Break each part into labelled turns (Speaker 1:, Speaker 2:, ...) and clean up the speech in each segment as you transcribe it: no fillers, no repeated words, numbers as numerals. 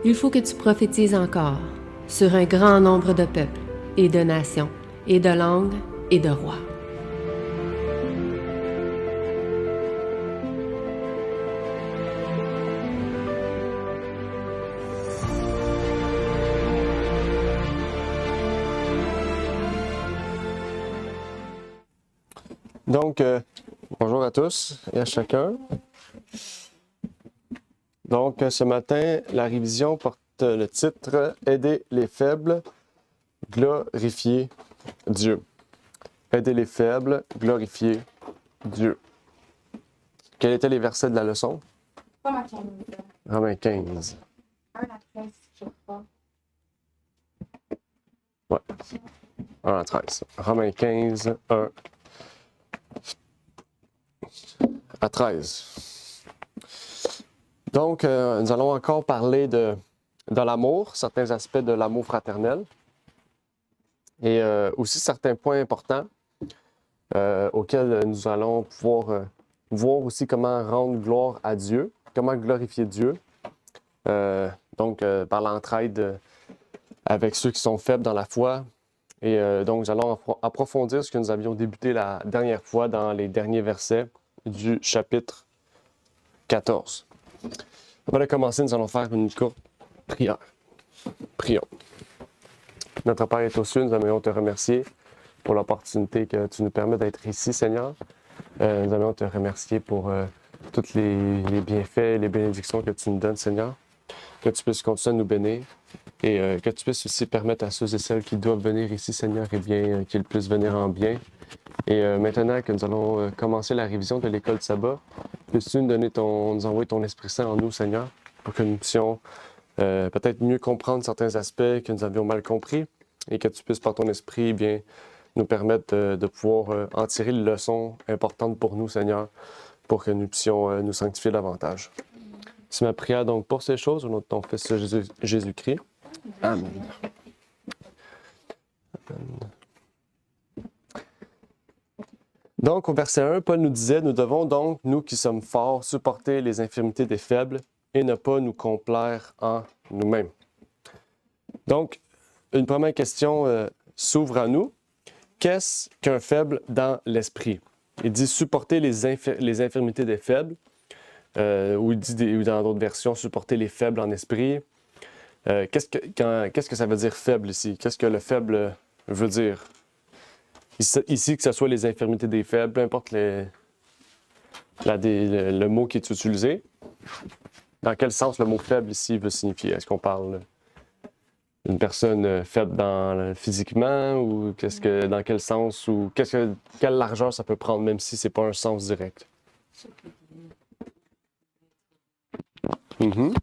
Speaker 1: Il faut que tu prophétises encore sur un grand nombre de peuples et de nations et de langues et de rois.
Speaker 2: Donc, bonjour à tous et à chacun. Donc, ce matin, la révision porte le titre « Aider les faibles, glorifier Dieu ». Aider les faibles, glorifier Dieu. Quels étaient les versets de la leçon? Romains 15.
Speaker 3: 1 à 13, je crois.
Speaker 2: Ouais. 1 à 13. Romains 15, 1 à 13. Donc, nous allons encore parler de l'amour, certains aspects de l'amour fraternel et aussi certains points importants auxquels nous allons pouvoir voir aussi comment rendre gloire à Dieu, comment glorifier Dieu. Donc, par l'entraide avec ceux qui sont faibles dans la foi. Et donc, nous allons approfondir ce que nous avions débuté la dernière fois dans les derniers versets du chapitre 14. Avant de commencer, nous allons faire une courte prière. Prions. Notre Père est aux cieux, nous aimerions te remercier pour l'opportunité que tu nous permets d'être ici, Seigneur. Nous aimerions te remercier pour tous les bienfaits et les bénédictions que tu nous donnes, Seigneur. Que tu puisses continuer à nous bénir et que tu puisses aussi permettre à ceux et celles qui doivent venir ici, Seigneur, eh bien, qu'ils puissent venir en bien. Et maintenant que nous allons commencer la révision de l'école de sabbat, puisses-tu nous envoyer ton Esprit Saint en nous, Seigneur, pour que nous puissions peut-être mieux comprendre certains aspects que nous avions mal compris et que tu puisses, par ton Esprit, eh bien, nous permettre de pouvoir en tirer les leçons importantes pour nous, Seigneur, pour que nous puissions nous sanctifier davantage. C'est ma prière donc pour ces choses, au nom de ton Fils Jésus-Christ. Amen. Donc, au verset 1, Paul nous disait, « Nous devons donc, nous qui sommes forts, supporter les infirmités des faibles et ne pas nous complaire en nous-mêmes. » Donc, une première question s'ouvre à nous. Qu'est-ce qu'un faible dans l'esprit? Il dit « supporter les infirmités des faibles », ou il dit ou dans d'autres versions « supporter les faibles en esprit ». Qu'est-ce que ça veut dire faible ici? Qu'est-ce que le faible veut dire? Ici, que ce soit les infirmités des faibles, peu importe le mot qui est utilisé, dans quel sens le mot faible ici veut signifier? Est-ce qu'on parle d'une personne faible physiquement ou dans quel sens ou quelle largeur ça peut prendre, même si c'est pas un sens direct? Mm-hmm.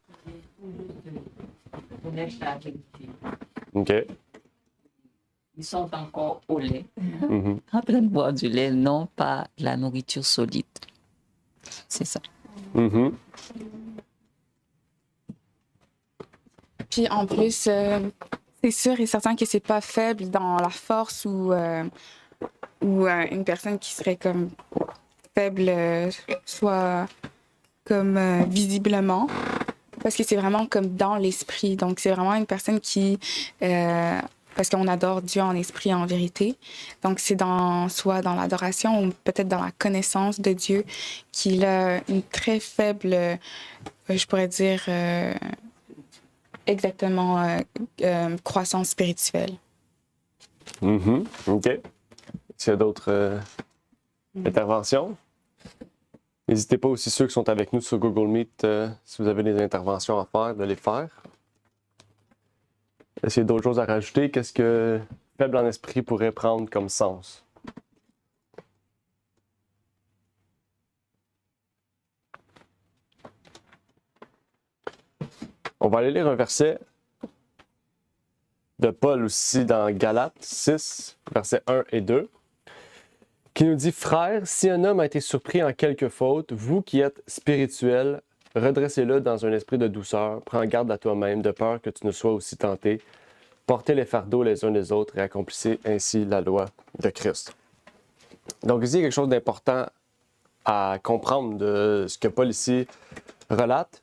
Speaker 2: OK.
Speaker 4: Ils sont encore au lait,
Speaker 2: Mm-hmm.
Speaker 4: en train de boire du lait, non pas la nourriture solide. C'est ça.
Speaker 2: Mm-hmm.
Speaker 3: Puis en plus, c'est sûr et certain que c'est pas faible dans la force ou une personne qui serait comme faible, soit comme visiblement, parce que c'est vraiment comme dans l'esprit. Donc c'est vraiment une personne qui, parce qu'on adore Dieu en esprit et en vérité. Donc c'est soit dans l'adoration ou peut-être dans la connaissance de Dieu qu'il a une très faible, je pourrais dire exactement, croissance spirituelle.
Speaker 2: Mm-hmm. OK. S'il y a d'autres interventions? N'hésitez pas aussi ceux qui sont avec nous sur Google Meet, si vous avez des interventions à faire, de les faire. Est-ce qu'il y a d'autres choses à rajouter? Qu'est-ce que faible en esprit pourrait prendre comme sens? On va aller lire un verset de Paul aussi dans Galates 6, versets 1 et 2, qui nous dit « Frères, si un homme a été surpris en quelque faute, vous qui êtes spirituels, redressez-le dans un esprit de douceur, prends garde à toi-même, de peur que tu ne sois aussi tenté. Portez les fardeaux les uns des autres et accomplissez ainsi la loi de Christ. » Donc ici, il y a quelque chose d'important à comprendre de ce que Paul ici relate.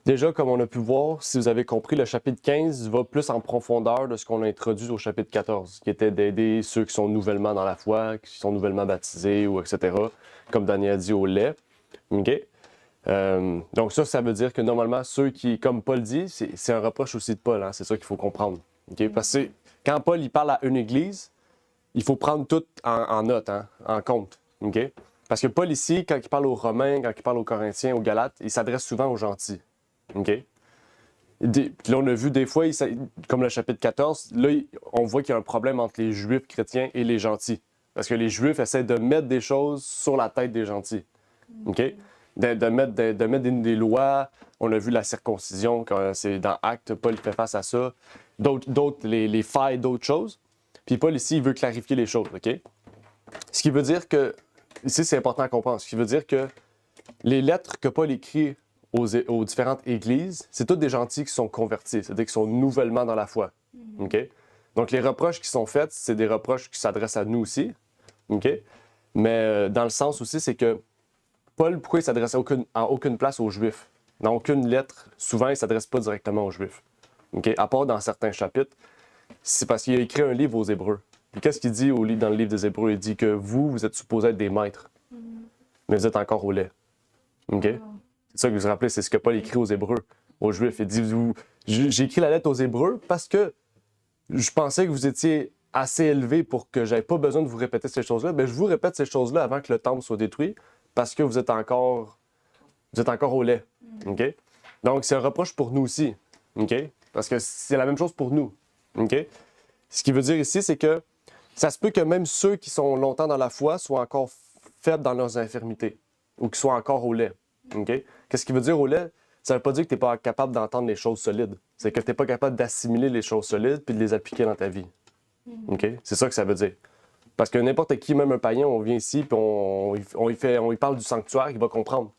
Speaker 2: Déjà, comme on a pu voir, si vous avez compris, le chapitre 15 va plus en profondeur de ce qu'on a introduit au chapitre 14, qui était d'aider ceux qui sont nouvellement dans la foi, qui sont nouvellement baptisés, ou etc., comme Daniel a dit, au lait. OK? Donc ça veut dire que normalement, ceux qui, comme Paul dit, c'est un reproche aussi de Paul, hein? C'est ça qu'il faut comprendre. OK? Parce que quand Paul il parle à une église, il faut prendre tout en note, hein? En compte. OK? Parce que Paul ici, quand il parle aux Romains, quand il parle aux Corinthiens, aux Galates, il s'adresse souvent aux gentils. OK? Puis là, on a vu des fois, comme le chapitre 14, là, on voit qu'il y a un problème entre les Juifs chrétiens et les gentils. Parce que les Juifs essaient de mettre des choses sur la tête des gentils. OK? De mettre des lois. On a vu la circoncision, quand c'est dans Actes, Paul fait face à ça. D'autres les failles, d'autres choses. Puis Paul, ici, il veut clarifier les choses. OK? Ce qui veut dire que, ici, c'est important à comprendre, ce qui veut dire que les lettres que Paul écrit aux différentes églises, c'est tous des gentils qui sont convertis, c'est-à-dire qui sont nouvellement dans la foi. OK? Donc, les reproches qui sont faits, c'est des reproches qui s'adressent à nous aussi. OK? Mais dans le sens aussi, c'est que Paul, pourquoi il s'adresse en aucune place aux Juifs? Dans aucune lettre, souvent, il ne s'adresse pas directement aux Juifs. OK? À part dans certains chapitres, c'est parce qu'il a écrit un livre aux Hébreux. Puis qu'est-ce qu'il dit dans le livre des Hébreux? Il dit que vous êtes supposés être des maîtres, mais vous êtes encore au lait. OK? C'est ça que vous vous rappelez, c'est ce que Paul écrit aux Hébreux, aux Juifs. Il dit, j'ai écrit la lettre aux Hébreux parce que je pensais que vous étiez assez élevés pour que j'avais pas besoin de vous répéter ces choses-là. Bien, je vous répète ces choses-là avant que le temple soit détruit parce que vous êtes encore au lait. OK? Donc, c'est un reproche pour nous aussi. OK? Parce que c'est la même chose pour nous. OK? Ce qui veut dire ici, c'est que ça se peut que même ceux qui sont longtemps dans la foi soient encore faibles dans leurs infirmités ou qui soient encore au lait. OK? Qu'est-ce qui veut dire au lait? Ça ne veut pas dire que tu n'es pas capable d'entendre les choses solides. C'est que tu n'es pas capable d'assimiler les choses solides puis de les appliquer dans ta vie. OK? C'est ça que ça veut dire. Parce que n'importe qui, même un païen, on vient ici puis on lui parle du sanctuaire, il va comprendre.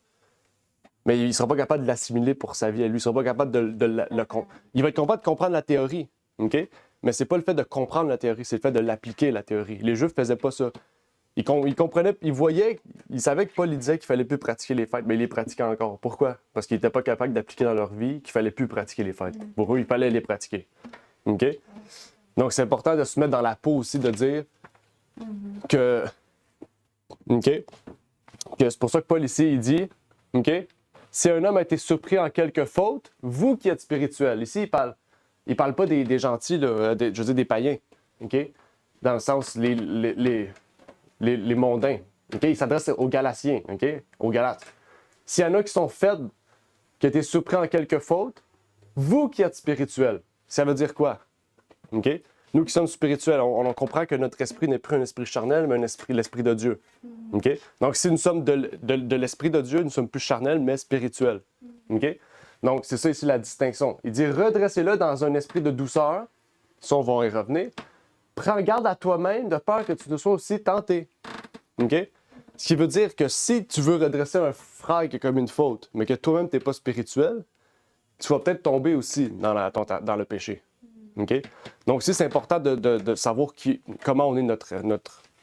Speaker 2: Mais il ne sera pas capable de l'assimiler pour sa vie à lui. Il ne sera pas capable il va être capable de comprendre la théorie. OK? Mais c'est pas le fait de comprendre la théorie, c'est le fait de l'appliquer, la théorie. Les Juifs ne faisaient pas ça. Ils comprenaient, ils savaient que Paul disait qu'il fallait plus pratiquer les fêtes, mais ils les pratiquaient encore. Pourquoi? Parce qu'ils n'étaient pas capables d'appliquer dans leur vie qu'il fallait plus pratiquer les fêtes. Pour eux, il fallait les pratiquer. OK? Donc, c'est important de se mettre dans la peau aussi, de dire que... OK? Que c'est pour ça que Paul ici, il dit, OK? Si un homme a été surpris en quelque faute, vous qui êtes spirituel. Ici, il parle pas des gentils, là, je veux dire des païens. OK? Dans le sens, les mondains. OK? Il s'adresse aux Galatiens, OK? Aux Galates. S'il y en a qui sont faibles, qui ont été surpris en quelque faute, vous qui êtes spirituels, ça veut dire quoi? OK? Nous qui sommes spirituels, on comprend que notre esprit n'est plus un esprit charnel, mais l'esprit de Dieu. OK? Donc, si nous sommes de l'esprit de Dieu, nous sommes plus charnels, mais spirituels. OK? Donc, c'est ça ici la distinction. Il dit, redressez-le dans un esprit de douceur. Ça, on va y revenir. Prends garde à toi-même de peur que tu ne sois aussi tenté. OK? Ce qui veut dire que si tu veux redresser un frère qui a commis une faute, mais que toi-même, tu n'es pas spirituel, tu vas peut-être tomber aussi dans le péché. OK? Donc, ici, c'est important de savoir comment on est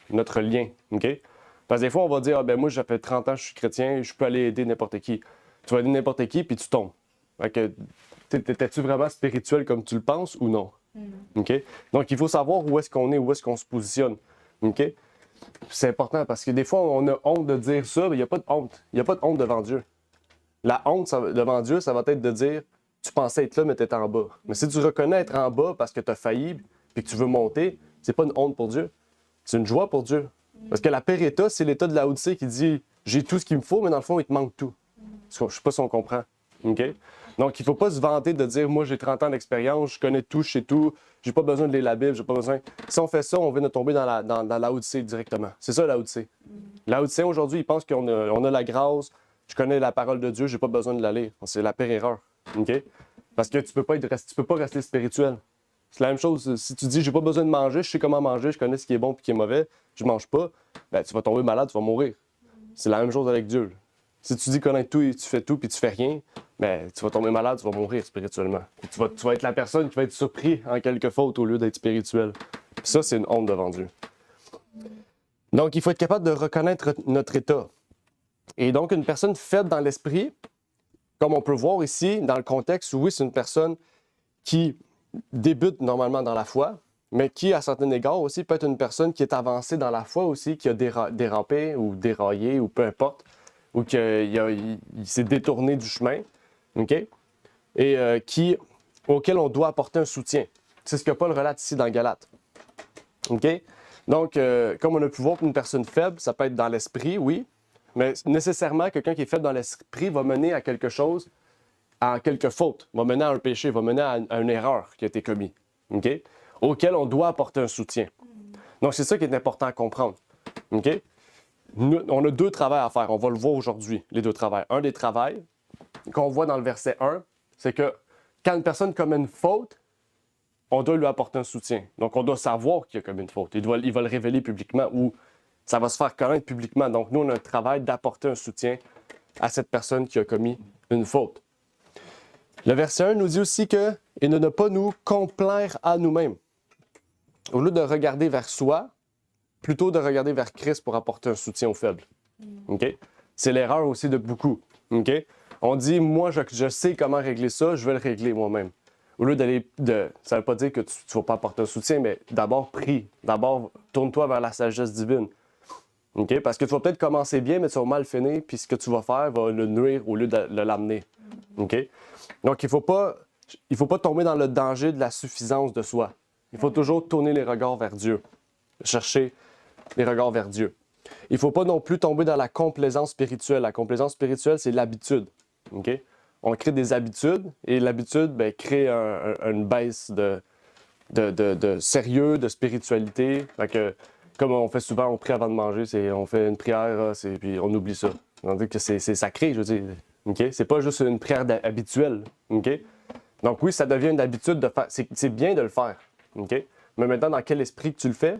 Speaker 2: notre lien. OK? Parce que des fois, on va dire, moi, ça fait 30 ans que je suis chrétien, je peux aller aider n'importe qui. Tu vas aider n'importe qui, puis tu tombes. Fait que, t'es-tu vraiment spirituel comme tu le penses ou non? OK? Donc, il faut savoir où est-ce qu'on est, où est-ce qu'on se positionne. OK? C'est important parce que des fois, on a honte de dire ça, mais il n'y a pas de honte. Il n'y a pas de honte devant Dieu. La honte devant Dieu, ça va être de dire, tu pensais être là, mais tu es en bas. Mais si tu reconnais être en bas parce que tu as failli et que tu veux monter, c'est pas une honte pour Dieu. C'est une joie pour Dieu. Parce que la pire état, c'est l'état de la Odyssée qui dit, j'ai tout ce qu'il me faut, mais dans le fond, il te manque tout. Je ne sais pas si on comprend. OK? Donc, il ne faut pas se vanter de dire, moi, j'ai 30 ans d'expérience, je connais tout, je sais tout, j'ai pas besoin de lire la Bible, j'ai pas besoin. Si on fait ça, on vient de tomber dans la Odyssée directement. C'est ça, la Odyssée. La Odyssée, aujourd'hui, ils pensent qu'on a la grâce, je connais la parole de Dieu, j'ai pas besoin de la lire. C'est la pire erreur. OK? Parce que tu peux pas rester spirituel. C'est la même chose. Si tu dis, j'ai pas besoin de manger, je sais comment manger, je connais ce qui est bon et ce qui est mauvais, je mange pas, ben, tu vas tomber malade, tu vas mourir. C'est la même chose avec Dieu. Si tu dis connaître tout et tu fais tout puis tu fais rien, ben, tu vas tomber malade, tu vas mourir spirituellement. Tu vas être la personne qui va être surpris en quelque faute au lieu d'être spirituel. Puis ça, c'est une honte devant Dieu. Donc, il faut être capable de reconnaître notre état. Et donc, une personne faible dans l'esprit, Comme on peut voir ici, dans le contexte, oui, c'est une personne qui débute normalement dans la foi, mais qui, à certains égards aussi, peut être une personne qui est avancée dans la foi aussi, qui a dérapé ou déraillé ou peu importe, ou il s'est détourné du chemin, OK? Et auquel on doit apporter un soutien. C'est ce que Paul relate ici dans Galates. OK? Donc, comme on a pu voir, pour une personne faible, ça peut être dans l'esprit, oui, mais nécessairement, quelqu'un qui est faible dans l'esprit va mener à quelque chose, à quelque faute, va mener à un péché, va mener à une erreur qui a été commise, OK? Auquel on doit apporter un soutien. Donc, c'est ça qui est important à comprendre. OK? Nous, on a 2 travails à faire. On va le voir aujourd'hui, les 2 travails. Un des travails qu'on voit dans le verset 1, c'est que quand une personne commet une faute, on doit lui apporter un soutien. Donc, on doit savoir qu'il a commis une faute. Il va le révéler publiquement ou ça va se faire connaître publiquement. Donc, nous, on a un travail d'apporter un soutien à cette personne qui a commis une faute. Le verset 1 nous dit aussi que et de ne pas nous complaire à nous-mêmes. Au lieu de regarder vers soi, plutôt de regarder vers Christ pour apporter un soutien aux faibles. OK? C'est l'erreur aussi de beaucoup. OK? On dit, moi, je sais comment régler ça, je vais le régler moi-même. Au lieu d'aller... Ça ne veut pas dire que tu ne vas pas apporter un soutien, mais d'abord, prie. D'abord, tourne-toi vers la sagesse divine. OK? Parce que tu vas peut-être commencer bien, mais tu vas mal finir, puis ce que tu vas faire va le nuire au lieu de l'amener. OK? Donc, il ne faut pas tomber dans le danger de la suffisance de soi. Il faut toujours tourner les regards vers Dieu. Chercher les regards vers Dieu. Il ne faut pas non plus tomber dans la complaisance spirituelle. La complaisance spirituelle, c'est l'habitude. OK? On crée des habitudes et l'habitude crée une baisse de sérieux, de spiritualité. Fait que, comme on fait souvent, on prie avant de manger, on fait une prière, puis on oublie ça. On dit que c'est sacré, je veux dire. OK? C'est pas juste une prière habituelle. OK? Donc oui, ça devient une habitude de faire. C'est bien de le faire. OK? Mais maintenant, dans quel esprit que tu le fais,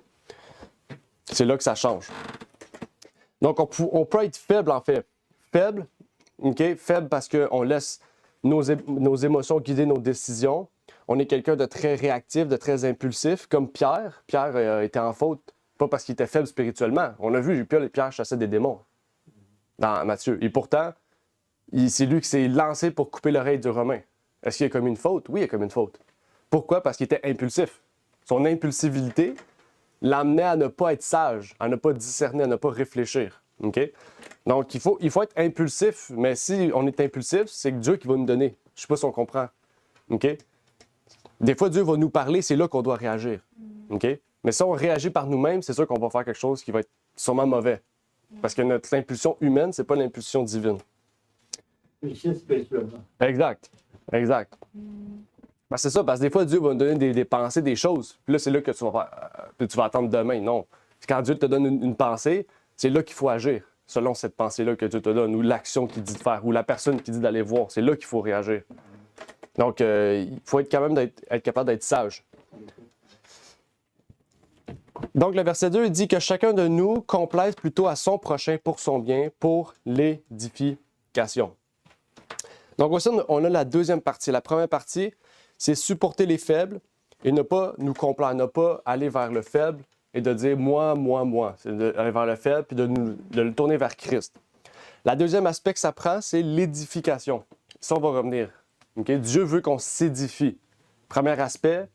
Speaker 2: c'est là que ça change. Donc, on peut être faible, en fait. Faible, OK? Faible parce qu'on laisse nos émotions guider nos décisions. On est quelqu'un de très réactif, de très impulsif, comme Pierre. Pierre était en faute, pas parce qu'il était faible spirituellement. On a vu, Pierre chassait des démons dans Matthieu. Et pourtant, c'est lui qui s'est lancé pour couper l'oreille du Romain. Est-ce qu'il a commis une faute? Oui, il a commis une faute. Pourquoi? Parce qu'il était impulsif. Son impulsivité l'amenait à ne pas être sage, à ne pas discerner, à ne pas réfléchir. OK? Donc, il faut être impulsif, mais si on est impulsif, c'est que Dieu qui va nous donner. Je ne sais pas si on comprend. OK? Des fois, Dieu va nous parler, c'est là qu'on doit réagir. OK? Mais si on réagit par nous-mêmes, c'est sûr qu'on va faire quelque chose qui va être sûrement mauvais. Parce que notre impulsion humaine, c'est pas l'impulsion divine.
Speaker 5: Spirituellement.
Speaker 2: Exact. Ben, c'est ça, parce que des fois, Dieu va nous donner des pensées, des choses. Puis là, c'est là que tu vas faire. Puis tu vas attendre demain. Non. Quand Dieu te donne une pensée, c'est là qu'il faut agir, selon cette pensée-là que Dieu te donne, ou l'action qu'il dit de faire, ou la personne qui dit d'aller voir. C'est là qu'il faut réagir. Donc, il faut être quand même être capable d'être sage. Donc, le verset 2 il dit que chacun de nous complaise plutôt à son prochain pour son bien, pour l'édification. Donc, aussi, on a la deuxième partie. La première partie, c'est supporter les faibles et ne pas nous complaire, ne pas aller vers le faible et de dire moi. C'est d'aller vers le faible puis de le tourner vers Christ. La deuxième aspect que ça prend, c'est l'édification. Ça, on va revenir. Okay? Dieu veut qu'on s'édifie. Premier aspect,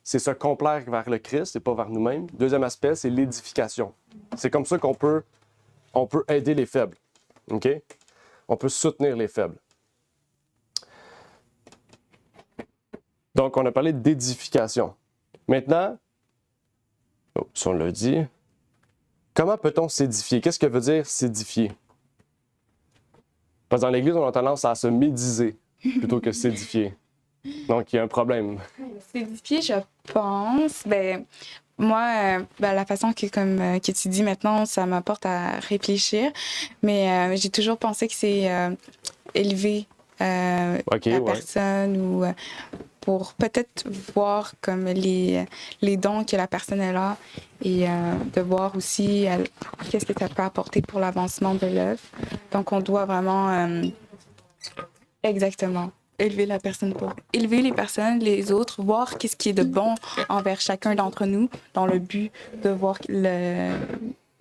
Speaker 2: c'est se complaire vers le Christ et pas vers nous-mêmes. Deuxième aspect, c'est l'édification. C'est comme ça qu'on peut aider les faibles. Okay? On peut soutenir les faibles. Donc, on a parlé d'édification. Maintenant, si on l'a dit, comment peut-on s'édifier? Qu'est-ce que veut dire s'édifier? Parce que dans l'Église, on a tendance à se médiser plutôt que s'édifier. Donc, il y a un problème.
Speaker 3: S'édifier, je pense, moi, la façon que tu dis maintenant, ça m'apporte à réfléchir, mais j'ai toujours pensé que c'est élever la personne ou pour peut-être voir comme les dons que la personne elle a et de voir aussi qu'est-ce que ça peut apporter pour l'avancement de l'œuvre. Donc, on doit vraiment exactement élever la personne pour élever les personnes, les autres, voir qu'est-ce qui est de bon envers chacun d'entre nous dans le but de voir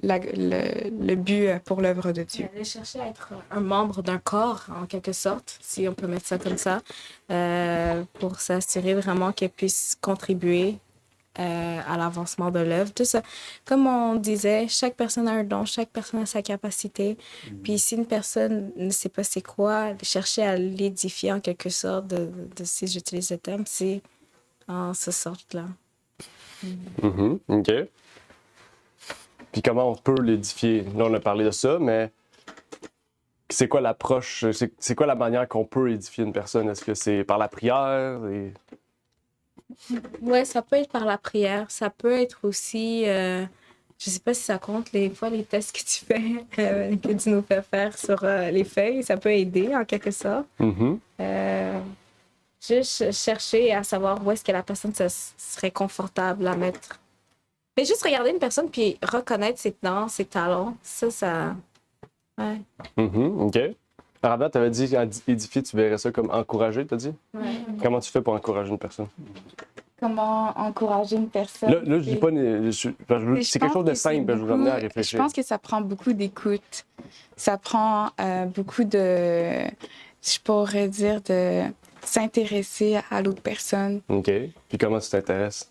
Speaker 3: le but pour l'œuvre de Dieu.
Speaker 5: Aller chercher à être un membre d'un corps, en quelque sorte, si on peut mettre ça comme ça, pour s'assurer vraiment qu'elle puisse contribuer à l'avancement de l'œuvre. Tout ça, comme on disait, chaque personne a un don, chaque personne a sa capacité. Puis si une personne ne sait pas c'est quoi, chercher à l'édifier en quelque sorte, si j'utilise le terme, c'est en ce sorte-là.
Speaker 2: Mhm, OK. Puis comment on peut l'édifier? Là, on a parlé de ça, mais c'est quoi l'approche? C'est quoi la manière qu'on peut édifier une personne? Est-ce que c'est par la prière?
Speaker 5: Ouais, ça peut être par la prière. Ça peut être aussi, je sais pas si ça compte, les fois, les tests que tu fais, que tu nous fais faire sur les feuilles, ça peut aider en quelque sorte.
Speaker 2: Mhm.
Speaker 5: Juste chercher à savoir où est-ce que la personne serait confortable à mettre. Mais juste regarder une personne puis reconnaître ses dents, ses talents, ça... Ouais.
Speaker 2: Mhm, OK. Arabia, tu avais dit édifier, tu verrais ça comme encourager, t'as dit?
Speaker 5: Ouais.
Speaker 2: Comment tu fais pour encourager une personne?
Speaker 3: Comment encourager une personne?
Speaker 2: Là je dis pas... C'est quelque chose de simple, je vous amener à réfléchir.
Speaker 3: Je pense que ça prend beaucoup d'écoute. Ça prend beaucoup de... Je pourrais dire de s'intéresser à l'autre personne.
Speaker 2: OK. Puis comment tu t'intéresses?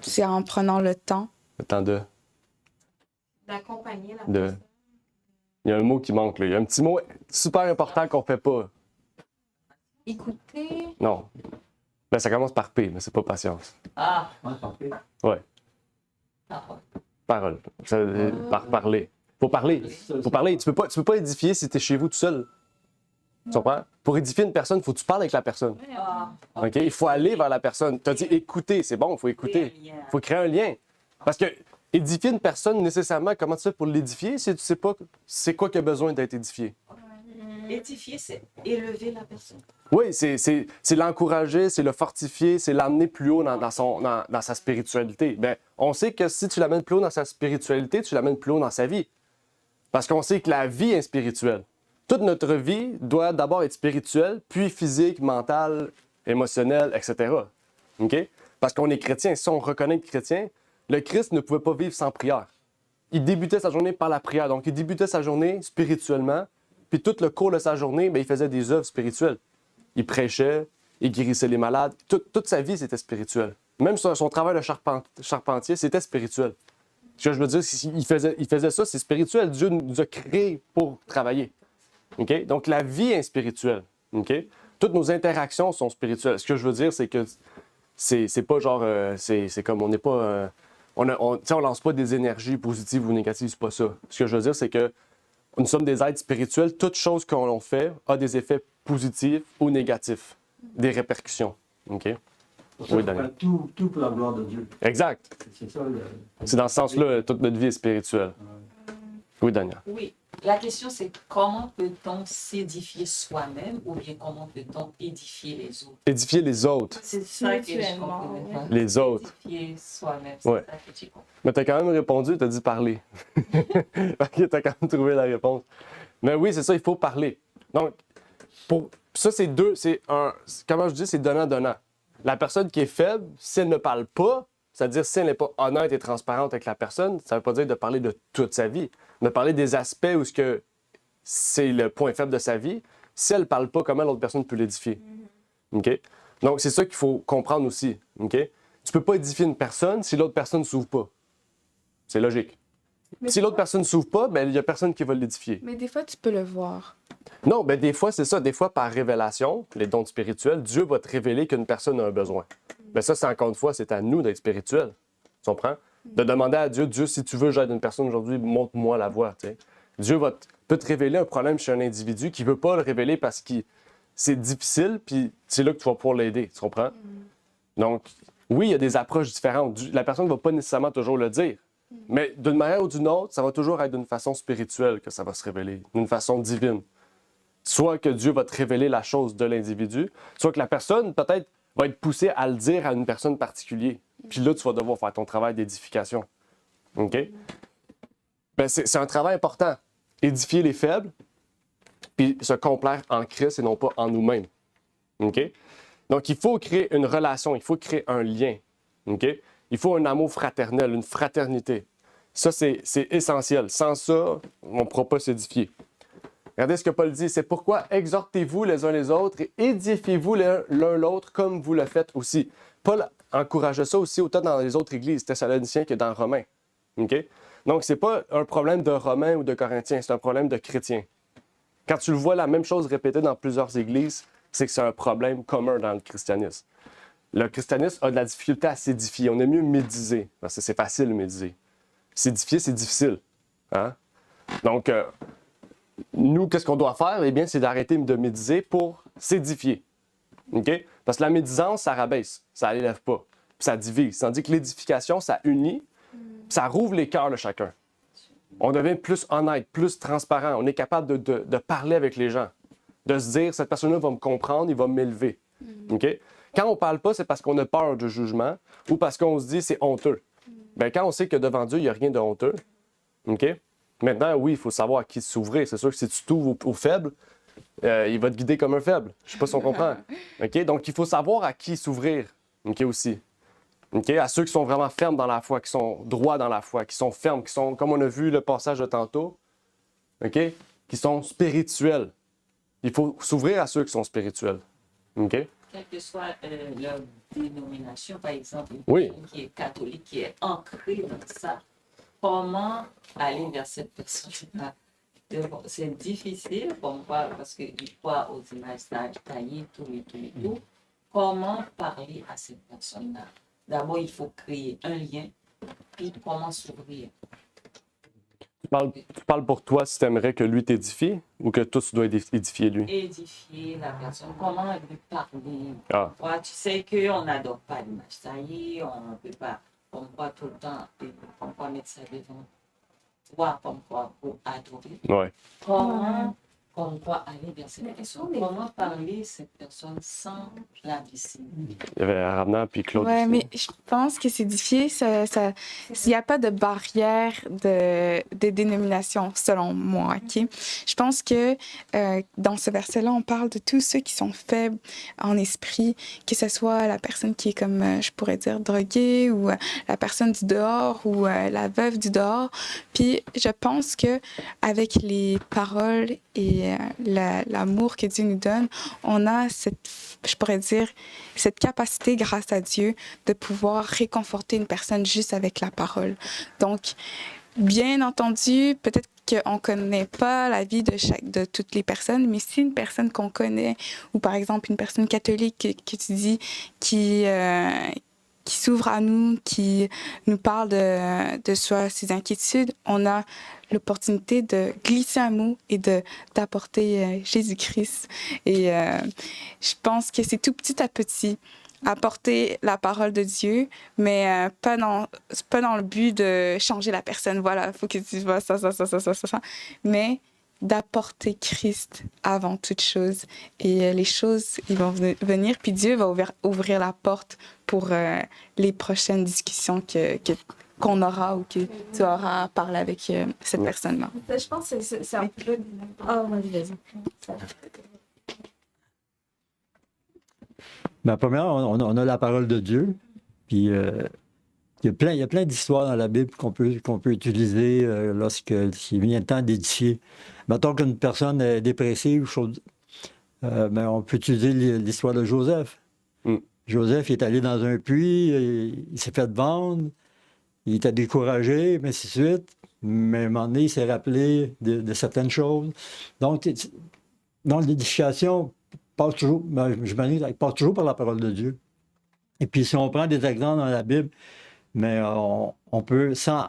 Speaker 3: C'est en prenant le temps.
Speaker 2: Le temps de...
Speaker 5: D'accompagner la
Speaker 2: de...
Speaker 5: personne.
Speaker 2: Il y a un mot qui manque, là. Il y a un petit mot super important qu'on fait pas.
Speaker 5: Écouter.
Speaker 2: Non. Ben, ça commence par P, mais c'est pas patience.
Speaker 4: Ah,
Speaker 2: Ouais.
Speaker 4: parole.
Speaker 2: Parole. Par parler. Faut parler. Faut parler. Tu peux pas édifier si tu es chez vous tout seul. Tu comprends? Pour édifier une personne, il faut que tu parles avec la personne.
Speaker 4: Ah,
Speaker 2: OK? Il faut aller vers la personne. Tu as dit écouter, c'est bon, il faut écouter. Il faut créer un lien. Parce que édifier une personne, nécessairement, comment tu fais pour l'édifier si tu sais pas c'est quoi qui a besoin d'être édifié?
Speaker 6: Édifier, c'est élever la personne.
Speaker 2: Oui, c'est l'encourager, c'est le fortifier, c'est l'amener plus haut dans sa spiritualité. Bien, on sait que si tu l'amènes plus haut dans sa spiritualité, tu l'amènes plus haut dans sa vie. Parce qu'on sait que la vie est spirituelle. Toute notre vie doit d'abord être spirituelle, puis physique, mentale, émotionnelle, etc. OK? Parce qu'on est chrétien. Si on reconnaît être chrétien, le Christ ne pouvait pas vivre sans prière. Il débutait sa journée par la prière. Donc, il débutait sa journée spirituellement, puis tout le cours de sa journée, bien, il faisait des œuvres spirituelles. Il prêchait, il guérissait les malades. Toute sa vie, c'était spirituel. Même son travail de charpentier, c'était spirituel. Ce que je veux dire, il faisait ça, c'est spirituel. Dieu nous a créés pour travailler. OK? Donc, la vie est spirituelle. OK? Toutes nos interactions sont spirituelles. Ce que je veux dire, c'est que c'est pas genre... c'est comme on n'est pas... on lance pas des énergies positives ou négatives, c'est pas ça. Ce que je veux dire, c'est que nous sommes des êtres spirituels. Toute chose qu'on fait a des effets positifs ou négatifs, des répercussions. OK? Oui, Daniel.
Speaker 7: Tout pour la gloire de Dieu.
Speaker 2: Exact.
Speaker 7: C'est ça.
Speaker 2: C'est dans ce sens-là, toute notre vie est spirituelle. Oui, Daniel.
Speaker 6: Oui. La question, c'est comment peut-on s'édifier soi-même ou bien comment peut-on édifier les autres?
Speaker 2: Édifier les autres.
Speaker 6: C'est ça que je
Speaker 5: Mutuellement,
Speaker 6: comprends.
Speaker 2: Les autres.
Speaker 6: Édifier soi-même, c'est
Speaker 2: Ouais.
Speaker 6: ça que j'ai compris.
Speaker 2: Mais t'as quand même répondu, t'as dit parler. OK, t'as quand même trouvé la réponse. Mais oui, c'est ça, il faut parler. Donc, ça, comment je dis, c'est donnant-donnant. La personne qui est faible, si elle ne parle pas, c'est-à-dire si elle n'est pas honnête et transparente avec la personne, ça ne veut pas dire de parler de toute sa vie, de parler des aspects où c'est le point faible de sa vie. Si elle ne parle pas, comment l'autre personne peut l'édifier? OK? Donc, c'est ça qu'il faut comprendre aussi. OK? Tu ne peux pas édifier une personne si l'autre personne ne s'ouvre pas. C'est logique. Si l'autre personne ne s'ouvre pas, ben, il n'y a personne qui va l'édifier.
Speaker 3: Mais des fois, tu peux le voir.
Speaker 2: Non, ben des fois, c'est ça. Des fois, par révélation, les dons spirituels, Dieu va te révéler qu'une personne a un besoin. Mais ça, c'est encore une fois, c'est à nous d'être spirituels. Tu comprends? De demander à Dieu, Dieu, si tu veux, j'aide une personne aujourd'hui, montre-moi la voie. T'sais. Dieu peut te révéler un problème chez un individu qui ne veut pas le révéler parce que c'est difficile, puis c'est là que tu vas pouvoir l'aider. Tu comprends? Donc, oui, il y a des approches différentes. La personne ne va pas nécessairement toujours le dire. Mais d'une manière ou d'une autre, ça va toujours être d'une façon spirituelle que ça va se révéler, d'une façon divine. Soit que Dieu va te révéler la chose de l'individu, soit que la personne, peut-être, va être poussée à le dire à une personne particulière. Puis là, tu vas devoir faire ton travail d'édification. OK? Ben, c'est un travail important. Édifier les faibles, puis se complaire en Christ et non pas en nous-mêmes. OK? Donc, il faut créer une relation, il faut créer un lien. OK? Il faut un amour fraternel, une fraternité. Ça, c'est essentiel. Sans ça, on ne pourra pas s'édifier. Regardez ce que Paul dit, c'est pourquoi exhortez-vous les uns les autres et édifiez-vous l'un l'autre comme vous le faites aussi. Paul encourageait ça aussi autant dans les autres églises thessaloniciens que dans Romains. OK? Donc, ce n'est pas un problème de Romains ou de Corinthiens, c'est un problème de chrétiens. Quand tu le vois la même chose répétée dans plusieurs églises, c'est que c'est un problème commun dans le christianisme. Le christianisme a de la difficulté à s'édifier. On est mieux médiser, parce que c'est facile de médiser. S'édifier, c'est difficile. Hein? Donc, nous, qu'est-ce qu'on doit faire? Eh bien, c'est d'arrêter de médiser pour s'édifier. OK? Parce que la médisance, ça rabaisse, ça l'élève pas, puis ça divise. Tandis que l'édification, ça unit, ça rouvre les cœurs de chacun. On devient plus honnête, plus transparent. On est capable de parler avec les gens, de se dire, cette personne-là va me comprendre, il va m'élever. OK? Quand on ne parle pas, c'est parce qu'on a peur du jugement ou parce qu'on se dit c'est honteux. Bien, quand on sait que devant Dieu, il n'y a rien de honteux, OK? Maintenant, oui, il faut savoir à qui s'ouvrir. C'est sûr que si tu t'ouvres au faible, il va te guider comme un faible. Je ne sais pas si on comprend. OK? Donc, il faut savoir à qui s'ouvrir, OK, aussi. OK? À ceux qui sont vraiment fermes dans la foi, qui sont droits dans la foi, qui sont fermes, qui sont, comme on a vu le passage de tantôt, OK? Qui sont spirituels. Il faut s'ouvrir à ceux qui sont spirituels. OK?
Speaker 6: Quelle que soit leur dénomination, par exemple, une
Speaker 2: Oui.
Speaker 6: personne qui est catholique, qui est ancrée dans ça, comment aller vers cette personne-là? C'est difficile pour moi parce qu'il croit aux images taillées, tout. Comment parler à cette personne-là? D'abord, il faut créer un lien, puis comment s'ouvrir?
Speaker 2: Tu parles pour toi si tu aimerais que lui t'édifie ou que toi, tu dois édifier lui?
Speaker 6: Édifier la personne, comment lui parler?
Speaker 2: Ah.
Speaker 6: Ouais, tu sais qu'on n'adore pas l'image taillée, on ne peut pas, comme quoi tout le temps, on peut mettre ça devant toi, comme quoi pour adorer.
Speaker 2: Ouais.
Speaker 6: Comment aller vers cette personne? Comment parler à cette personne sans la blesser?
Speaker 2: Il y avait Aramna puis Claude.
Speaker 3: Ouais,
Speaker 2: aussi.
Speaker 3: mais je pense que s'édifier, il n'y a pas de barrière de dénomination, selon moi, OK? Je pense que dans ce verset-là, on parle de tous ceux qui sont faibles en esprit, que ce soit la personne qui est comme, je pourrais dire, droguée, ou la personne du dehors, ou la veuve du dehors. Puis je pense que avec les paroles et l'amour que Dieu nous donne, on a je pourrais dire, cette capacité, grâce à Dieu, de pouvoir réconforter une personne juste avec la parole. Donc, bien entendu, peut-être qu'on ne connaît pas la vie de toutes les personnes, mais si une personne qu'on connaît, ou par exemple une personne catholique que tu dis qui s'ouvre à nous, qui nous parle de ses inquiétudes, on a l'opportunité de glisser un mot et d'apporter Jésus-Christ. Et je pense que c'est tout petit à petit apporter la parole de Dieu, mais pas dans le but de changer la personne. Voilà, il faut que tu vois ça, mais d'apporter Christ avant toute chose. Et les choses, ils vont venir, puis Dieu va ouvrir la porte pour les prochaines discussions qu'on aura ou que tu auras à parler avec cette personne-là.
Speaker 5: Je pense que c'est un peu... Oh, vas-y.
Speaker 7: Ben, premièrement, on a la parole de Dieu, puis il y a plein d'histoires dans la Bible qu'on peut utiliser lorsqu'il vient le temps d'édifier. Mettons qu'une personne est dépressive, ben, on peut utiliser l'histoire de Joseph. Joseph il est allé dans un puits, il s'est fait vendre, il était découragé, mais ainsi de suite. Mais à un moment donné, il s'est rappelé de certaines choses. Donc, dans l'édification, passe toujours par la parole de Dieu. Et puis, si on prend des exemples dans la Bible, mais on peut, sans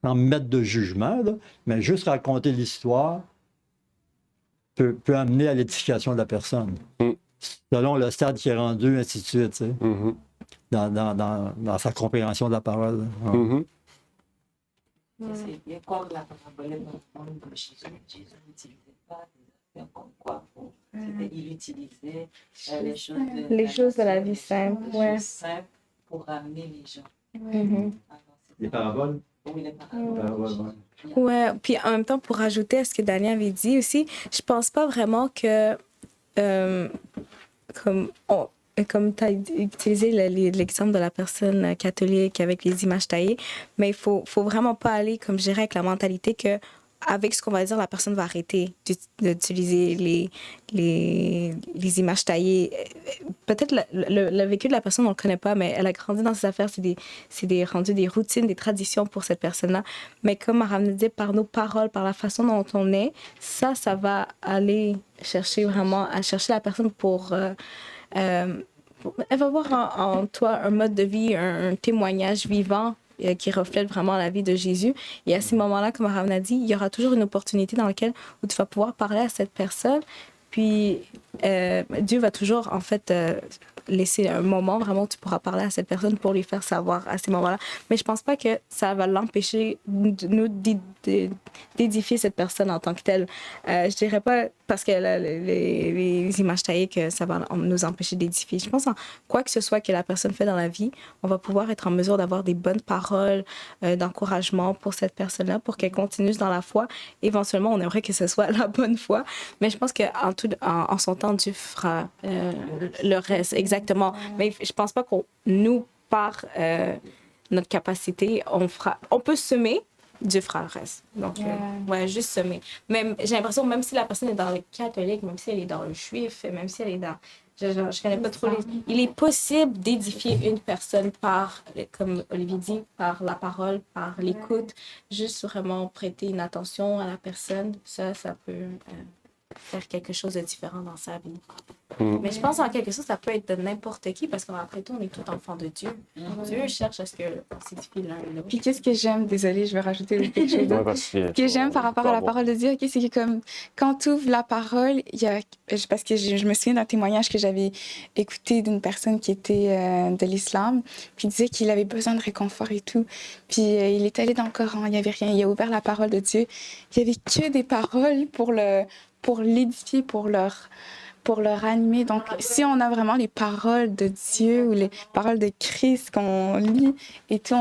Speaker 7: mettre de jugement, là, mais juste raconter l'histoire peut amener à l'édification de la personne. Selon le stade qui est rendu, ainsi de suite, tu sais, dans sa compréhension de la parole.
Speaker 6: C'est bien comme la parabole de Jésus. Jésus n'utilisait pas des affaires comme quoi. Il utilisait les choses de la vie simple, pour amener les gens.
Speaker 7: Les paraboles?
Speaker 6: Oui, les paraboles.
Speaker 5: Ouais, puis en même temps, pour rajouter à ce que Daniel avait dit aussi, je pense pas vraiment que comme tu as utilisé l'exemple de la personne catholique avec les images taillées, mais il faut vraiment pas aller, comme je dirais, avec la mentalité que avec ce qu'on va dire, la personne va arrêter d'utiliser les images taillées. Peut-être le vécu de la personne, on ne le connaît pas, mais elle a grandi dans ses affaires. C'est rendu des routines, des traditions pour cette personne-là. Mais comme Maram dit, par nos paroles, par la façon dont on est, ça va aller chercher vraiment, à chercher la personne pour... elle va voir en toi un mode de vie, un témoignage vivant qui reflète vraiment la vie de Jésus. Et à ces moments-là, comme Maram a dit, il y aura toujours une opportunité dans laquelle où tu vas pouvoir parler à cette personne. Puis Dieu va toujours, en fait, laisser un moment vraiment où tu pourras parler à cette personne pour lui faire savoir à ces moments-là. Mais je pense pas que ça va l'empêcher d'édifier cette personne en tant que telle. Je dirais pas parce que les images taillées que ça va nous empêcher d'édifier. Je pense en quoi que ce soit que la personne fait dans la vie, on va pouvoir être en mesure d'avoir des bonnes paroles d'encouragement pour cette personne-là, pour qu'elle continue dans la foi. Éventuellement, on aimerait que ce soit la bonne foi, mais je pense qu'en son temps, Dieu fera le reste. Exactement. Mais je pense pas qu'on nous, par notre capacité, on peut semer, Dieu fera le reste. Donc, ouais, juste semer. Même, j'ai l'impression, même si la personne est dans le catholique, même si elle est dans le juif, même si elle est dans... Je connais pas trop les... Il est possible d'édifier une personne par, comme Olivier dit, par la parole, par l'écoute, juste vraiment prêter une attention à la personne. Ça peut faire quelque chose de différent dans sa vie. Mais je pense en quelque sorte, ça peut être de n'importe qui, parce qu'après tout, on est tout enfant de Dieu. Dieu cherche à ce qu'on s'édifie l'un et l'autre.
Speaker 3: Puis qu'est-ce que j'aime, désolée, je vais rajouter quelque chose d'autre. Ce que j'aime par rapport à la parole de Dieu, okay, c'est que comme quand tu ouvres la parole, il y a, parce que je me souviens d'un témoignage que j'avais écouté d'une personne qui était de l'islam, puis il disait qu'il avait besoin de réconfort et tout. Puis il est allé dans le Coran, il n'y avait rien, il a ouvert la parole de Dieu. Il n'y avait que des paroles pour l'édifier, pour leur animer. Donc, si on a vraiment les paroles de Dieu ou les paroles de Christ qu'on lit et tout,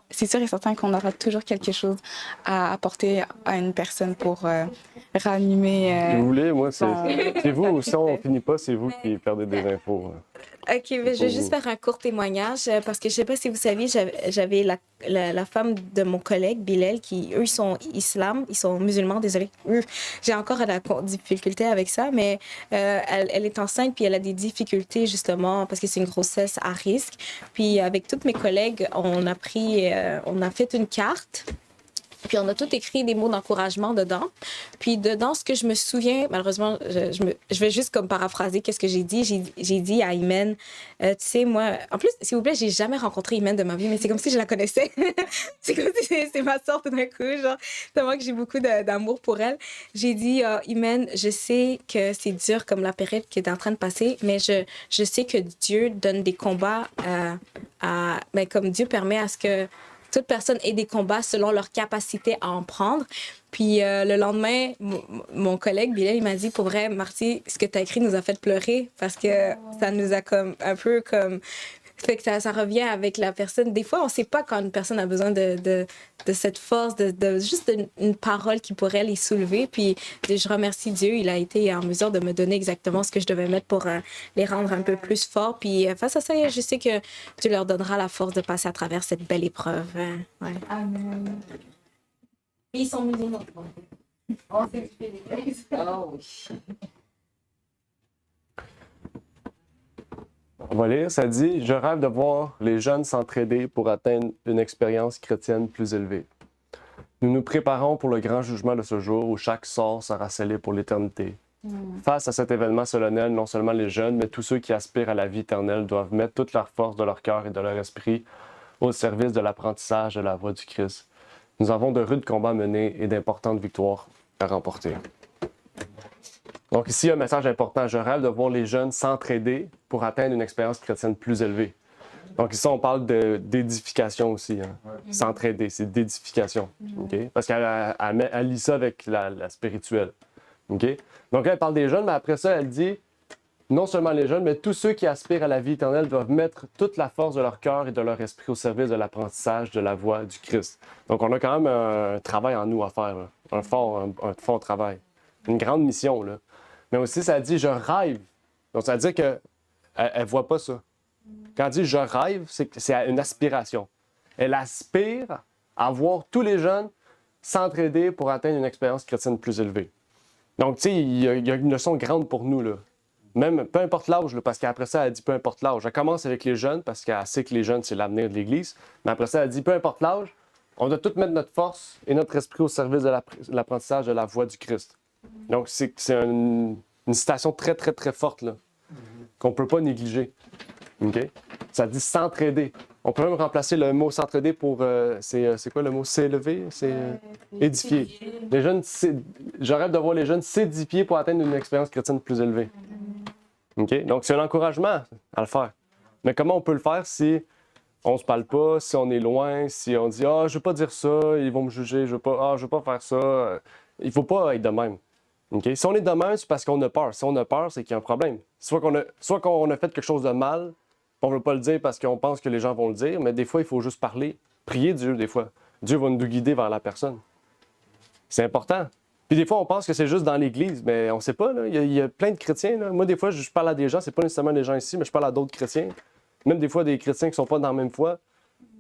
Speaker 3: c'est sûr et certain qu'on aura toujours quelque chose à apporter à une personne pour ranimer.
Speaker 2: Si vous voulez, moi, c'est vous, si on finit pas, c'est vous qui perdez des infos.
Speaker 5: OK, mais je vais juste faire un court témoignage parce que je sais pas si vous saviez, j'avais la femme de mon collègue, Bilal, qui, eux, ils sont ils sont musulmans, désolé. J'ai encore de la difficulté avec ça, mais elle est enceinte puis elle a des difficultés justement parce que c'est une grossesse à risque. Puis avec toutes mes collègues, on a fait une carte. Puis on a tout écrit des mots d'encouragement dedans. Puis dedans, ce que je me souviens, malheureusement, je vais juste comme paraphraser qu'est-ce que j'ai dit. J'ai dit à Imen, tu sais, moi, en plus, s'il vous plaît, j'ai jamais rencontré Imen de ma vie, mais c'est comme si je la connaissais. C'est comme si c'est ma sœur tout d'un coup, genre, tellement que j'ai beaucoup d'amour pour elle. J'ai dit, Imen, je sais que c'est dur comme la période qui est en train de passer, mais je sais que Dieu donne des combats mais comme Dieu permet à ce que toute personne ait des combats selon leur capacité à en prendre. Puis le lendemain, mon collègue Bilal, il m'a dit, pour vrai, Marty, ce que tu as écrit nous a fait pleurer parce que ça nous a comme un peu comme... Fait que ça revient avec la personne. Des fois, on ne sait pas quand une personne a besoin de cette force, juste une parole qui pourrait les soulever. Puis je remercie Dieu, il a été en mesure de me donner exactement ce que je devais mettre pour les rendre un peu plus forts. Puis face à ça, je sais que Dieu leur donnera la force de passer à travers cette belle épreuve. Ouais. Amen. Ils sont musulmans. On s'est fait les
Speaker 6: Oh oui.
Speaker 2: On va lire, ça dit « Je rêve de voir les jeunes s'entraider pour atteindre une expérience chrétienne plus élevée. Nous nous préparons pour le grand jugement de ce jour où chaque sort sera scellé pour l'éternité. Face à cet événement solennel, non seulement les jeunes, mais tous ceux qui aspirent à la vie éternelle doivent mettre toute leur force de leur cœur et de leur esprit au service de l'apprentissage de la voie du Christ. Nous avons de rudes combats à mener et d'importantes victoires à remporter. » Donc ici, un message important. Je rêve de voir les jeunes s'entraider pour atteindre une expérience chrétienne plus élevée. Donc ici, on parle d'édification aussi. Hein. S'entraider, c'est d'édification. Okay? Parce qu'elle lit ça avec la spirituelle. Okay? Donc là, elle parle des jeunes, mais après ça, elle dit, non seulement les jeunes, mais tous ceux qui aspirent à la vie éternelle doivent mettre toute la force de leur cœur et de leur esprit au service de l'apprentissage de la voie du Christ. Donc on a quand même un travail en nous à faire, là. Un fort travail. Une grande mission, là. Mais aussi, ça dit « je rêve ». Donc, ça veut dire que elle voit pas ça. Quand elle dit « je rêve », c'est une aspiration. Elle aspire à voir tous les jeunes s'entraider pour atteindre une expérience chrétienne plus élevée. Donc, tu sais, il y a une leçon grande pour nous, là. Même, peu importe l'âge, là, parce qu'après ça, elle dit peu importe l'âge. Elle commence avec les jeunes, parce qu'elle sait que les jeunes, c'est l'avenir de l'Église. Mais après ça, elle dit peu importe l'âge, on doit tout mettre notre force et notre esprit au service de l'apprentissage de la voie du Christ. Donc, c'est une citation très, très, très forte, là, qu'on ne peut pas négliger. OK? Ça dit s'entraider. On peut même remplacer le mot s'entraider pour. C'est quoi le mot s'élever? C'est édifier. Les jeunes, je rêve de voir les jeunes s'édifier pour atteindre une expérience chrétienne plus élevée. OK? Donc, c'est un encouragement à le faire. Mais comment on peut le faire si on se parle pas, si on est loin, si on dit ah, je veux pas dire ça, ils vont me juger, je veux pas faire ça. Il faut pas être de même. OK? Si on est de même, c'est parce qu'on a peur. Si on a peur, c'est qu'il y a un problème. Soit qu'on a fait quelque chose de mal, on ne veut pas le dire parce qu'on pense que les gens vont le dire, mais des fois, il faut juste parler. Prier Dieu, des fois. Dieu va nous guider vers la personne. C'est important. Puis des fois, on pense que c'est juste dans l'Église, mais on ne sait pas. Là. Il y a plein de chrétiens. Là. Moi, des fois, je parle à des gens, c'est pas nécessairement des gens ici, mais je parle à d'autres chrétiens. Même des fois, des chrétiens qui ne sont pas dans la même foi.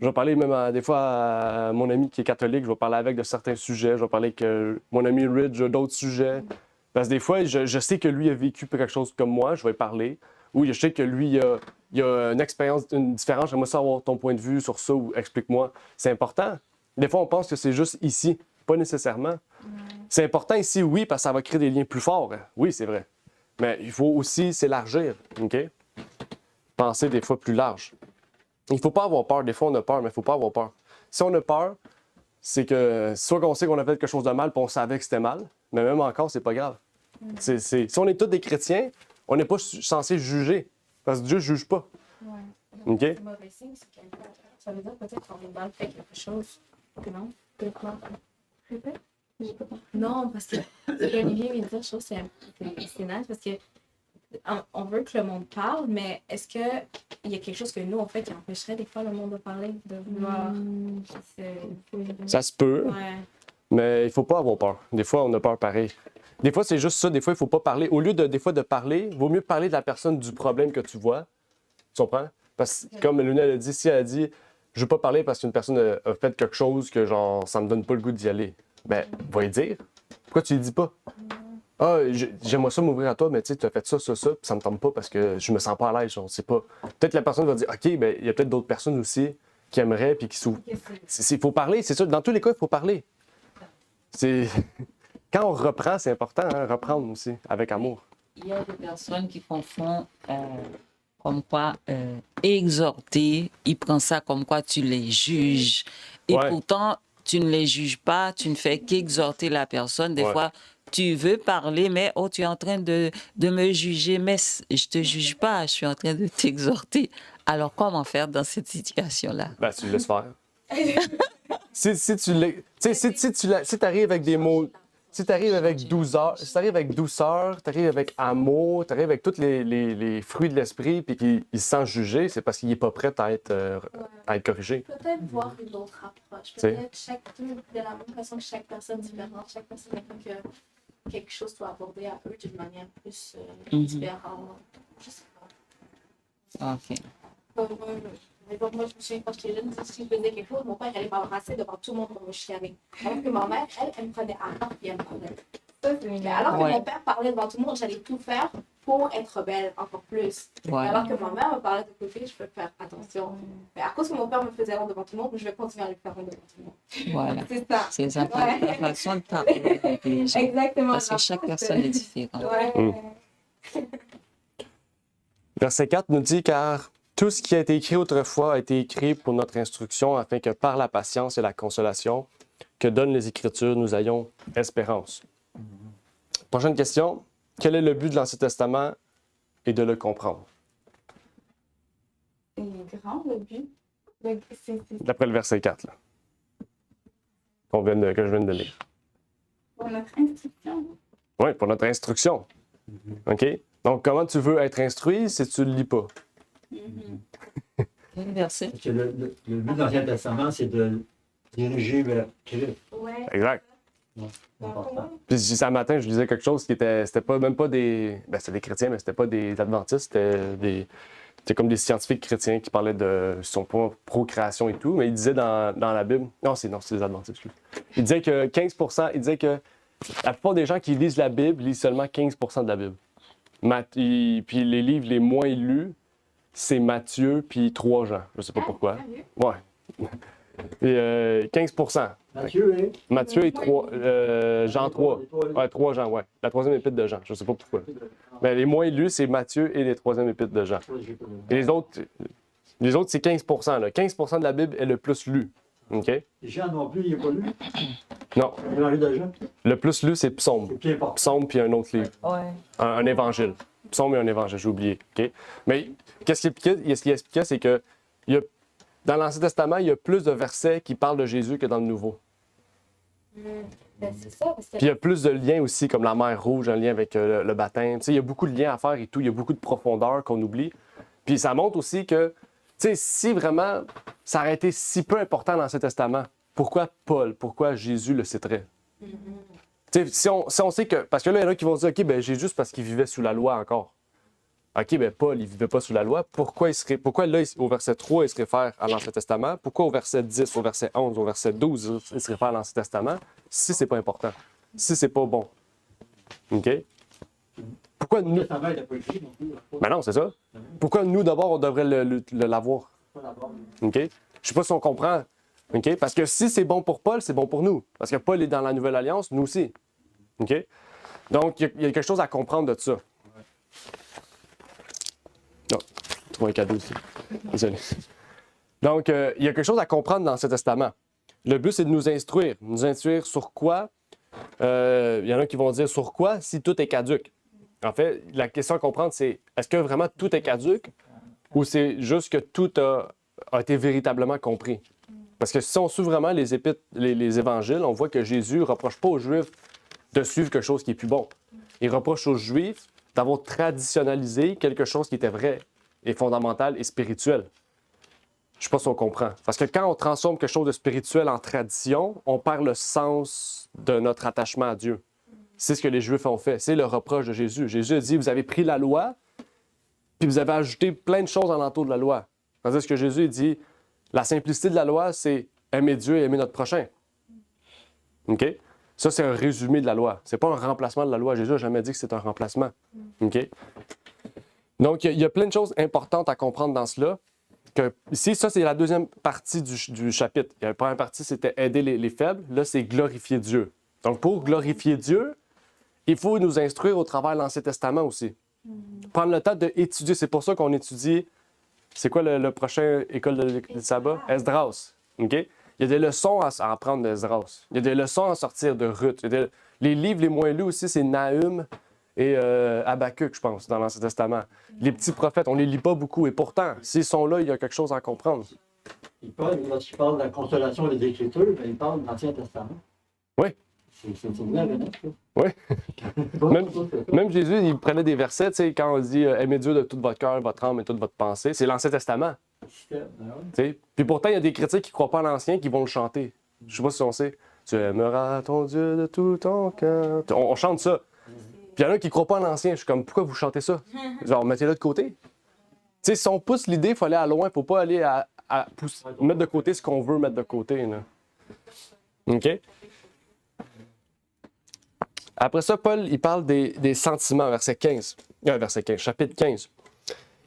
Speaker 2: Je vais parler même des fois à mon ami qui est catholique, je vais parler avec de certains sujets. Je vais parler avec mon ami Ridge d'autres sujets. Parce que des fois, je sais que lui a vécu quelque chose comme moi, je vais parler. Ou je sais que lui, il a une expérience différente. J'aimerais savoir ton point de vue sur ça ou explique-moi. C'est important. Des fois, on pense que c'est juste ici. Pas nécessairement. C'est important ici, oui, parce que ça va créer des liens plus forts. Oui, c'est vrai. Mais il faut aussi s'élargir. OK? Penser des fois plus large. Il ne faut pas avoir peur. Des fois, on a peur, mais il ne faut pas avoir peur. Si on a peur, c'est que soit qu'on sait qu'on a fait quelque chose de mal, puis on savait que c'était mal, mais même encore, c'est pas grave. Si on est tous des chrétiens, on n'est pas censé juger, parce que Dieu ne juge pas.
Speaker 5: Ouais.
Speaker 2: OK?
Speaker 5: Le mauvais signe, c'est que ça veut dire peut-être qu'on est mal fait quelque chose. Que non? Que quoi? Répète? Non, parce que ce qu'Olivier vient de dire, je trouve que c'est nice parce que on veut que le monde parle, mais est-ce qu'il y a quelque chose que nous, on fait, qui empêcherait des fois le monde de parler, de vouloir...
Speaker 2: Ça se peut,
Speaker 5: Ouais.
Speaker 2: mais il ne faut pas avoir peur. Des fois, on a peur pareil. Des fois, c'est juste ça. Des fois, il ne faut pas parler. Au lieu des fois de parler, il vaut mieux parler de la personne du problème que tu vois. Tu comprends? Parce que comme Luna a dit, si elle a dit « Je veux pas parler parce qu'une personne a fait quelque chose que genre ça me donne pas le goût d'y aller », ben, va lui dire. Pourquoi tu lui dis pas? Ah, j'aimerais ça m'ouvrir à toi, mais tu sais, tu as fait ça, puis ça me tente pas parce que je me sens pas à l'aise, on sait pas. Peut-être la personne va dire OK, ben il y a peut-être d'autres personnes aussi qui aimeraient puis qui s'ouvrent. Il faut parler, c'est ça. Dans tous les cas, il faut parler. C'est... Quand on reprend, c'est important, hein, reprendre aussi, avec amour.
Speaker 4: Il y a des personnes qui confondent comme quoi exhorter, ils prennent ça comme quoi tu les juges. Et
Speaker 2: Ouais.
Speaker 4: pourtant, tu ne les juges pas, tu ne fais qu'exhorter la personne. Des
Speaker 2: Ouais.
Speaker 4: fois, tu veux parler, mais oh, tu es en train de me juger, mais je te juge pas, je suis en train de t'exhorter. Alors, comment faire dans cette situation-là?
Speaker 2: Ben, tu le laisses faire. Si tu arrives avec des mots, si tu arrives avec douceur, tu arrives avec amour, tu arrives avec tous les fruits de l'esprit, puis qu'il se sent jugé, c'est parce qu'il n'est pas prêt à être corrigé.
Speaker 8: Peut-être voir une autre approche.
Speaker 2: T'sais.
Speaker 8: Peut-être de la même façon que chaque personne est différente, chaque personne attend que quelque chose soit abordé à eux d'une manière plus différente. Je sais pas.
Speaker 4: OK.
Speaker 8: Moi, je me souviens quand j'étais jeune, si je faisais quelque chose, mon père allait m'embrasser devant tout le monde pour me chicaner. Alors que ma mère, elle me prenait à part et elle me parlait. Mais alors que
Speaker 4: Ouais.
Speaker 8: mon père parlait devant tout le monde, j'allais tout faire pour être belle encore plus.
Speaker 4: Ouais.
Speaker 8: Alors que ma mère me parlait de côté, je peux faire attention. Mais à cause que mon père me faisait honte devant tout le monde, je vais continuer à le faire honte devant tout le monde.
Speaker 4: Voilà.
Speaker 8: C'est ça.
Speaker 4: C'est ça,
Speaker 8: Ouais.
Speaker 4: la façon de parler avec les gens.
Speaker 8: Exactement.
Speaker 4: Parce que chaque personne est différente.
Speaker 8: Ouais.
Speaker 2: Verset 4 nous dit « Car tout ce qui a été écrit autrefois a été écrit pour notre instruction, afin que par la patience et la consolation que donnent les Écritures, nous ayons espérance. » Prochaine question. Quel est le but de l'Ancien Testament et de le comprendre?
Speaker 3: C'est grand le but.
Speaker 2: D'après le verset 4, là, que je viens de lire.
Speaker 3: Pour notre instruction.
Speaker 2: Oui, pour notre instruction. OK? Donc, comment tu veux être instruit si tu ne le lis pas?
Speaker 4: Quel verset?
Speaker 7: Parce que le but de l'Ancien Testament, c'est de diriger vers Christ.
Speaker 8: Ouais.
Speaker 2: Exact. Puis ce matin, je lisais quelque chose qui c'était pas même pas des, ben c'était des chrétiens, mais c'était pas des adventistes, c'était comme des scientifiques chrétiens qui parlaient de son procréation et tout, mais ils disaient dans la Bible, non c'est des adventistes. Lui. Il disait que 15%, il disait que la plupart des gens qui lisent la Bible lisent seulement 15% de la Bible. Puis les livres les moins lus, c'est Matthieu puis 3 Jean. Je sais pas pourquoi. Ouais. Et 15%. Matthieu et 3, Jean 3. Ouais, 3 Jean, ouais. La troisième épître de Jean. Je sais pas pourquoi. Mais les moins lus, c'est Matthieu et les troisième épîtres de Jean. Et les autres c'est 15%. Là. 15% de la Bible est le plus lu. OK?
Speaker 7: Jean non plus, il n'est pas lu.
Speaker 2: Non. Le plus lu, c'est Psaume. Psaume puis un autre livre.
Speaker 4: Ouais.
Speaker 2: Un évangile. Psaume et un évangile, j'ai oublié. OK? Mais qu'est-ce qu'il expliquait, c'est que dans l'Ancien Testament, il y a plus de versets qui parlent de Jésus que dans le Nouveau.
Speaker 8: Ben, c'est ça. Parce que...
Speaker 2: Puis il y a plus de liens aussi, comme la mer Rouge, un lien avec le baptême. Tu sais, il y a beaucoup de liens à faire et tout. Il y a beaucoup de profondeur qu'on oublie. Puis ça montre aussi que, tu sais, si vraiment ça aurait été si peu important dans l'Ancien Testament, pourquoi Paul, pourquoi Jésus le citerait? Tu sais, si on sait que... Parce que là, il y en a qui vont dire, OK, ben Jésus, c'est parce qu'il vivait sous la loi encore. OK, ben Paul, il ne vivait pas sous la loi. Pourquoi là, au verset 3, il se réfère à l'Ancien Testament? Pourquoi au verset 10, au verset 11, au verset 12, il se réfère à l'Ancien Testament? Si c'est pas important. Si c'est pas bon. OK? Pourquoi nous... Ben non, c'est ça. Pourquoi nous, d'abord, on devrait l'avoir? OK? Je sais pas si on comprend. OK? Parce que si c'est bon pour Paul, c'est bon pour nous. Parce que Paul est dans la Nouvelle Alliance, nous aussi. OK? Donc, il y a quelque chose à comprendre de ça. Non, je trouve un cadeau ici. Désolé. Donc, il y a quelque chose à comprendre dans ce testament. Le but, c'est de nous instruire. Nous instruire sur quoi? Il y en a qui vont dire sur quoi si tout est caduc. En fait, la question à comprendre, c'est est-ce que vraiment tout est caduc ou c'est juste que tout a été véritablement compris? Parce que si on suit vraiment les évangiles, on voit que Jésus ne reproche pas aux Juifs de suivre quelque chose qui est plus bon. Il reproche aux Juifs d'avoir traditionnalisé quelque chose qui était vrai et fondamental et spirituel. Je ne sais pas si on comprend. Parce que quand on transforme quelque chose de spirituel en tradition, on perd le sens de notre attachement à Dieu. C'est ce que les Juifs ont fait. C'est le reproche de Jésus. Jésus a dit, vous avez pris la loi, puis vous avez ajouté plein de choses en entour de la loi. Tandis que Jésus dit, la simplicité de la loi, c'est aimer Dieu et aimer notre prochain. OK? Ça, c'est un résumé de la loi. Ce n'est pas un remplacement de la loi. Jésus n'a jamais dit que c'est un remplacement. OK? Donc, il y a plein de choses importantes à comprendre dans cela. Ici, ça, c'est la deuxième partie du chapitre. La première partie, c'était aider les faibles. Là, c'est glorifier Dieu. Donc, pour glorifier Dieu, il faut nous instruire au travers de l'Ancien Testament aussi. Prendre le temps d'étudier. C'est pour ça qu'on étudie. C'est quoi le prochain école de sabbat? Esdras. OK? Il y a des leçons à apprendre d'Esdras. Il y a des leçons à sortir de Ruth. Les livres les moins lus aussi, c'est Nahum et Habakkuk, je pense, dans l'Ancien Testament. Les petits prophètes, on ne les lit pas beaucoup. Et pourtant, s'ils sont là, il y a quelque chose à comprendre.
Speaker 7: Lorsqu'il parle de la consolation des Écritures, il parle de l'Ancien Testament.
Speaker 2: Oui.
Speaker 7: C'est bien honnête, ça.
Speaker 2: Oui. Même Jésus, il prenait des versets, tu sais, quand on dit aimez Dieu de tout votre cœur, votre âme et toute votre pensée. C'est l'Ancien Testament. Puis pourtant, il y a des chrétiens qui ne croient pas à l'Ancien qui vont le chanter. Je ne sais pas si on sait. Tu aimeras ton Dieu de tout ton cœur. On chante ça. Puis il y en a qui ne croient pas à l'Ancien. Je suis comme, pourquoi vous chantez ça? Genre, mettez-le de côté. Tu sais, si on pousse l'idée, il faut aller à loin. Il ne faut pas aller mettre de côté ce qu'on veut mettre de côté. Là. OK? Après ça, Paul, il parle des sentiments, verset 15, chapitre 15.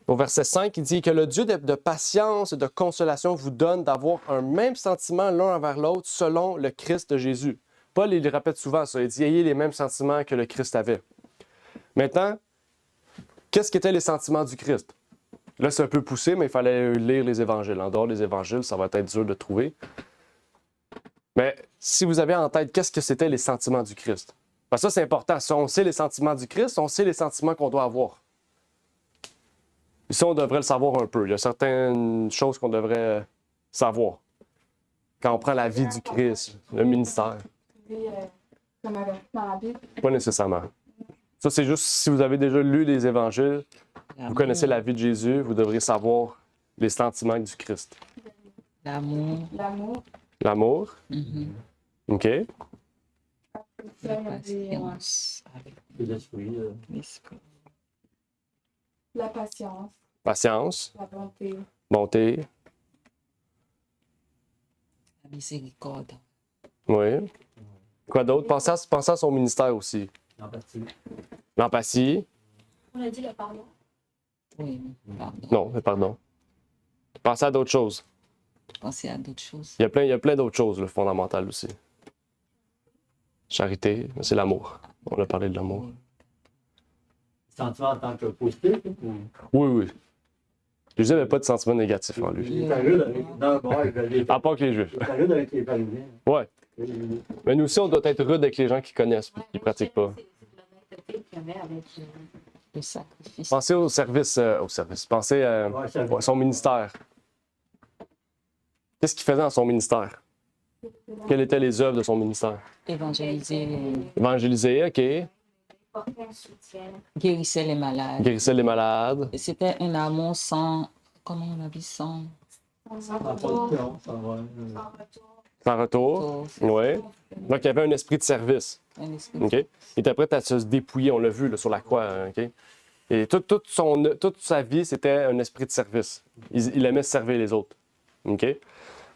Speaker 2: Au verset 5, il dit que le Dieu de patience et de consolation vous donne d'avoir un même sentiment l'un envers l'autre selon le Christ de Jésus. Paul, il le répète souvent ça. Il dit ayez les mêmes sentiments que le Christ avait. Maintenant, qu'est-ce qu'étaient les sentiments du Christ? Là, c'est un peu poussé, mais il fallait lire les évangiles. En dehors des évangiles, ça va être dur de trouver. Mais si vous avez en tête, qu'est-ce que c'était les sentiments du Christ? Parce que ça, c'est important. Si on sait les sentiments du Christ, on sait les sentiments qu'on doit avoir. Et ça, on devrait le savoir un peu. Il y a certaines choses qu'on devrait savoir. Quand on prend la vie du Christ, le ministère.
Speaker 3: Comme dans la Bible.
Speaker 2: Pas nécessairement. Ça, c'est juste si vous avez déjà lu les évangiles, vous connaissez la vie de Jésus, vous devriez savoir les sentiments du Christ.
Speaker 4: L'amour.
Speaker 3: L'amour.
Speaker 2: L'amour. OK.
Speaker 4: Patience avec
Speaker 7: L'esprit.
Speaker 4: l'esprit.
Speaker 3: La patience,
Speaker 2: Patience,
Speaker 3: la bonté.
Speaker 2: bonté,
Speaker 4: La miséricorde.
Speaker 2: oui. Quoi d'autre? Pensez à son ministère aussi.
Speaker 7: L'empathie.
Speaker 2: L'empathie,
Speaker 8: On a dit le pardon.
Speaker 4: Oui, pardon.
Speaker 2: non, mais pardon. Pensez à d'autres choses.
Speaker 4: Pensez à d'autres choses.
Speaker 2: Il y a plein d'autres choses, le fondamentales aussi. Charité, c'est l'amour. On a parlé de l'amour.
Speaker 7: Sentiment en tant que positif. Ou...
Speaker 2: Oui, oui. Jésus n'avait pas de sentiments négatifs en lui.
Speaker 7: Il est rude avec... Non, bon,
Speaker 2: À part que les Juifs.
Speaker 7: il est rude avec les pharisiens.
Speaker 2: Ouais. Mais nous aussi, on doit être rude avec les gens qui connaissent et qui ne pratiquent pas.
Speaker 4: Le sacrifice.
Speaker 2: Pensez au service. Pensez à son ministère. Qu'est-ce qu'il faisait dans son ministère? Quelles étaient les œuvres de son ministère?
Speaker 4: Évangéliser,
Speaker 2: Évangéliser, OK.
Speaker 8: Porter un soutien.
Speaker 4: guérissait les malades.
Speaker 2: Guérissait les malades.
Speaker 4: C'était un amour sans, comment on a dit, sans
Speaker 8: Sans
Speaker 7: En
Speaker 8: retour.
Speaker 7: production, ça va.
Speaker 8: Sans retour.
Speaker 2: Sans retour. Oui. Donc, il y avait un esprit de service.
Speaker 4: un esprit.
Speaker 2: OK? Il était prêt à se dépouiller, on l'a vu là, sur la croix. OK? Et toute sa vie, c'était un esprit de service. Il aimait servir les autres. OK?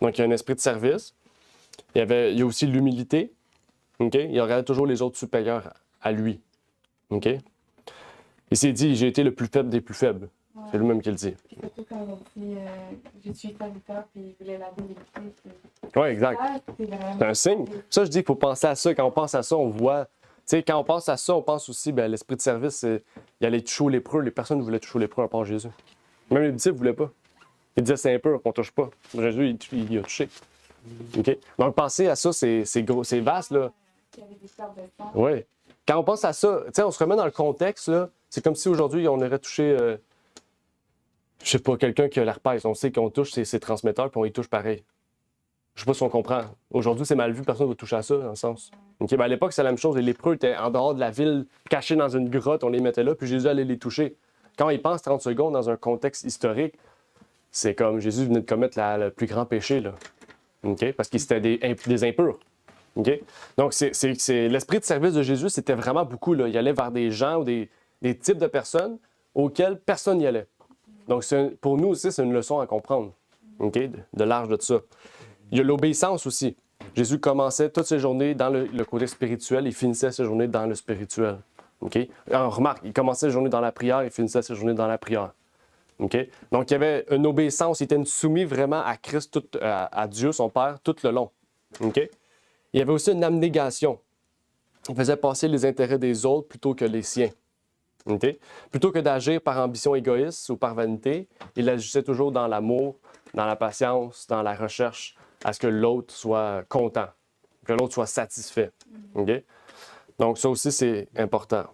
Speaker 2: Donc, il y a un esprit de service. Il y a aussi l'humilité. OK? Il regardait toujours les autres supérieurs à lui. OK? Il s'est dit, j'ai été le plus faible des plus faibles. C'est lui-même qui le dit.
Speaker 3: Puis surtout quand il a dit je suis serviteur, puis il voulait la vérité.
Speaker 2: Oui, exact.
Speaker 3: C'est vraiment.
Speaker 2: C'est un signe. Ça, je dis qu'il faut penser à ça. Quand on pense à ça, on voit. Tu sais, quand on pense à ça, on pense aussi, ben, l'esprit de service, il allait toucher aux lépreux. Les personnes voulaient toucher aux lépreux à part Jésus. Même les disciples ne voulaient pas. Ils disaient c'est impur, qu'on ne touche pas. Jésus, il a touché. OK? Donc, penser à ça, c'est gros, c'est vaste, là.
Speaker 3: Il y avait des sortes de sang.
Speaker 2: Oui. Quand on pense à ça, tu sais, on se remet dans le contexte, là. C'est comme si aujourd'hui, on aurait touché, je sais pas, quelqu'un qui a l'herpès. On sait qu'on touche ses transmetteurs, puis on y touche pareil. Je sais pas si on comprend. Aujourd'hui, c'est mal vu, personne ne va toucher à ça, dans le sens. OK? Ben, à l'époque, c'est la même chose. Les lépreux étaient en dehors de la ville, cachés dans une grotte, on les mettait là, puis Jésus allait les toucher. Quand il pense 30 secondes dans un contexte historique, c'est comme Jésus venait de commettre le plus grand péché, là. OK? Parce qu'ils étaient des impurs. OK? Donc, c'est l'esprit de service de Jésus, c'était vraiment beaucoup, là. Il allait vers des gens ou des types de personnes auxquelles personne n'y allait. Donc, pour nous aussi, c'est une leçon à comprendre. OK? De l'âge de ça. Il y a l'obéissance aussi. Jésus commençait toutes ses journées dans le côté spirituel et finissait ses journées dans le spirituel. OK? Alors, remarque, il commençait ses journées dans la prière et finissait ses journées dans la prière. OK? Donc, il y avait une obéissance. Il était soumis vraiment à Christ, à Dieu, son Père, tout le long. OK? Il y avait aussi une abnégation. Il faisait passer les intérêts des autres plutôt que les siens. OK? Plutôt que d'agir par ambition égoïste ou par vanité, il agissait toujours dans l'amour, dans la patience, dans la recherche à ce que l'autre soit content, que l'autre soit satisfait. OK? Donc, ça aussi, c'est important.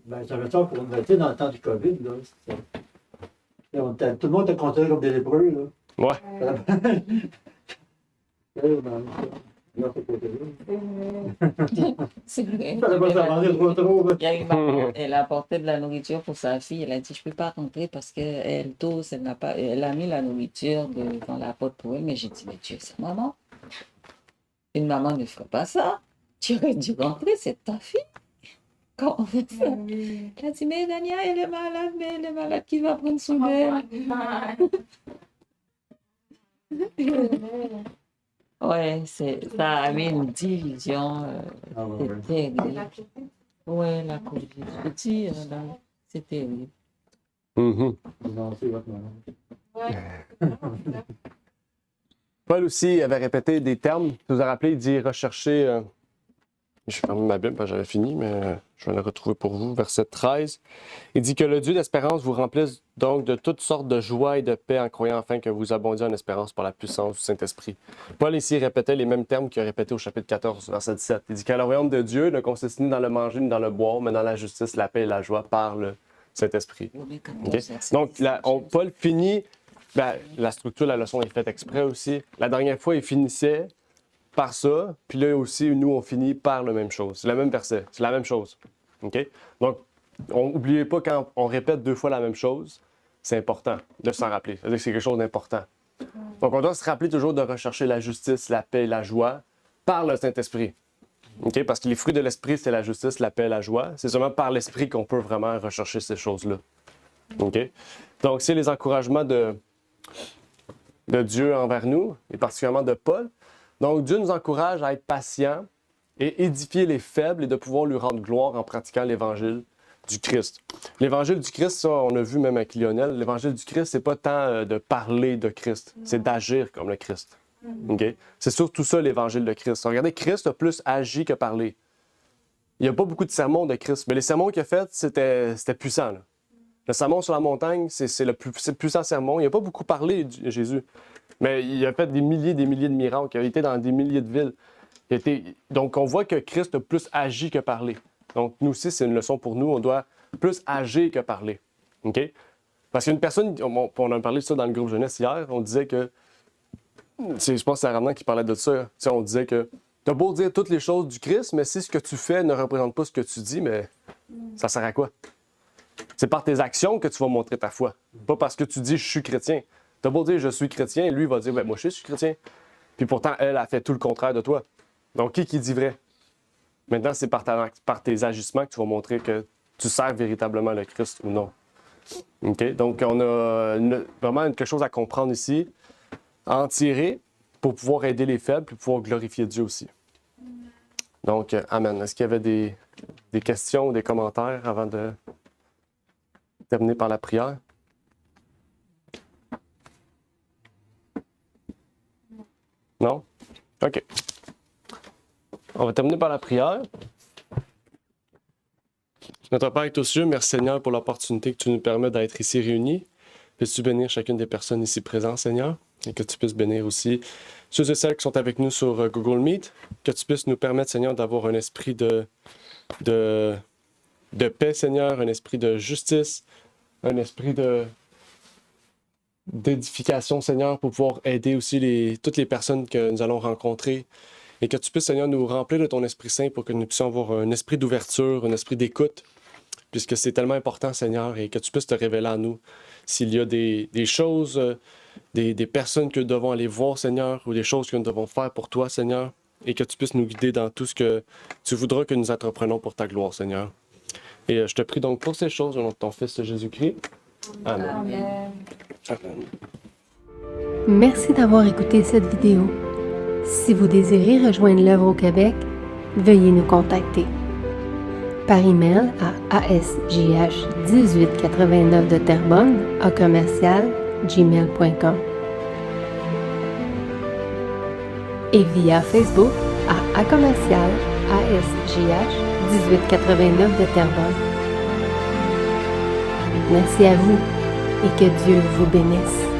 Speaker 7: Ben, j'avais ça pour nous dans le temps du COVID. Là. Tout le monde était considéré comme des lépreux. Là.
Speaker 2: Ouais.
Speaker 4: C'est vrai.
Speaker 7: Ça va s'avancer trop.
Speaker 4: Il y a une maman, elle a apporté de la nourriture pour sa fille. Elle a dit, je ne peux pas rentrer parce qu'elle dose, elle a mis la nourriture devant la porte pour elle. Mais j'ai dit, mais Dieu, c'est maman. Une maman ne ferait pas ça. Tu aurais dû rentrer, c'est ta fille. Quand on fait ça. Elle a dit, mais Dania, elle est malade, mais elle est malade, qui va prendre soin d'elle? Ouais, ça a mis une division. C'est terrible. Ouais, la COVID. Je te dis, là, c'est terrible.
Speaker 2: Mhm. Paul aussi avait répété des termes. Vous vous rappelez, il dit rechercher. Je vais fermer ma Bible parce que j'avais fini, mais je vais le retrouver pour vous. Verset 13. Il dit que le Dieu d'espérance vous remplisse donc de toutes sortes de joie et de paix en croyant afin que vous abondiez en espérance par la puissance du Saint-Esprit. Paul ici répétait les mêmes termes qu'il a répétés au chapitre 14, verset 17. Il dit que le royaume de Dieu ne consiste ni dans le manger ni dans le boire, mais dans la justice, la paix et la joie par le Saint-Esprit. Okay? Donc, Paul finit, la structure de la leçon est faite exprès aussi. La dernière fois, il finissait par ça, puis là aussi, nous, on finit par la même chose. C'est le même verset, c'est la même chose. OK? Donc, n'oubliez pas, quand on répète 2 fois la même chose, c'est important de s'en rappeler. C'est-à-dire que c'est quelque chose d'important. Donc, on doit se rappeler toujours de rechercher la justice, la paix et la joie par le Saint-Esprit. OK? Parce que les fruits de l'esprit, c'est la justice, la paix, la joie. C'est seulement par l'esprit qu'on peut vraiment rechercher ces choses-là. OK? Donc, c'est les encouragements de Dieu envers nous, et particulièrement de Paul. Donc, Dieu nous encourage à être patients et édifier les faibles et de pouvoir lui rendre gloire en pratiquant l'Évangile du Christ. L'Évangile du Christ, ça, on a vu même avec Lionel, l'Évangile du Christ, c'est pas tant de parler de Christ, c'est d'agir comme le Christ. Okay? C'est surtout ça, l'Évangile de Christ. Regardez, Christ a plus agi que parlé. Il n'y a pas beaucoup de sermons de Christ, mais les sermons qu'il a faits, c'était puissant. Là. Le sermon sur la montagne, c'est le plus puissant sermon. Il n'a pas beaucoup parlé, Jésus, mais il a fait des milliers de miracles. Il a été dans des milliers de villes. Donc, on voit que Christ a plus agi que parlé. Donc, nous aussi, c'est une leçon pour nous. On doit plus agir que parler. OK? Parce qu'une personne, on a parlé de ça dans le groupe jeunesse hier, on disait que, je pense que c'est Ramnan qui parlait de ça, on disait que tu as beau dire toutes les choses du Christ, mais si ce que tu fais ne représente pas ce que tu dis, mais ça sert à quoi? C'est par tes actions que tu vas montrer ta foi. Pas parce que tu dis « je suis chrétien ». Tu as beau dire « je suis chrétien », et lui va dire « moi je suis chrétien ». Puis pourtant, elle a fait tout le contraire de toi. Donc, qui dit vrai? Maintenant, c'est par tes agissements que tu vas montrer que tu sers véritablement le Christ ou non. OK? Donc, on a vraiment quelque chose à comprendre ici, à en tirer pour pouvoir aider les faibles et pouvoir glorifier Dieu aussi. Donc, amen. Est-ce qu'il y avait des questions ou des commentaires avant de terminer par la prière? Non? OK. On va terminer par la prière. Notre Père est aux cieux, merci Seigneur pour l'opportunité que tu nous permets d'être ici réunis. Puisses-tu bénir chacune des personnes ici présentes, Seigneur, et que tu puisses bénir aussi ceux et celles qui sont avec nous sur Google Meet, que tu puisses nous permettre, Seigneur, d'avoir un esprit de paix, Seigneur, un esprit de justice, un esprit d'édification, Seigneur, pour pouvoir aider aussi toutes les personnes que nous allons rencontrer. Et que tu puisses, Seigneur, nous remplir de ton Esprit Saint pour que nous puissions avoir un esprit d'ouverture, un esprit d'écoute, puisque c'est tellement important, Seigneur, et que tu puisses te révéler à nous s'il y a des choses, des personnes que nous devons aller voir, Seigneur, ou des choses que nous devons faire pour toi, Seigneur, et que tu puisses nous guider dans tout ce que tu voudras que nous entreprenons pour ta gloire, Seigneur. Et je te prie donc pour ces choses au nom de ton Fils Jésus-Christ. Amen. Amen. Amen.
Speaker 1: Merci d'avoir écouté cette vidéo. Si vous désirez rejoindre l'œuvre au Québec, veuillez nous contacter par email à asjh1889 de Terrebonne @gmail.com et via Facebook à @asjh1889 de Terrebonne. Merci à vous et que Dieu vous bénisse.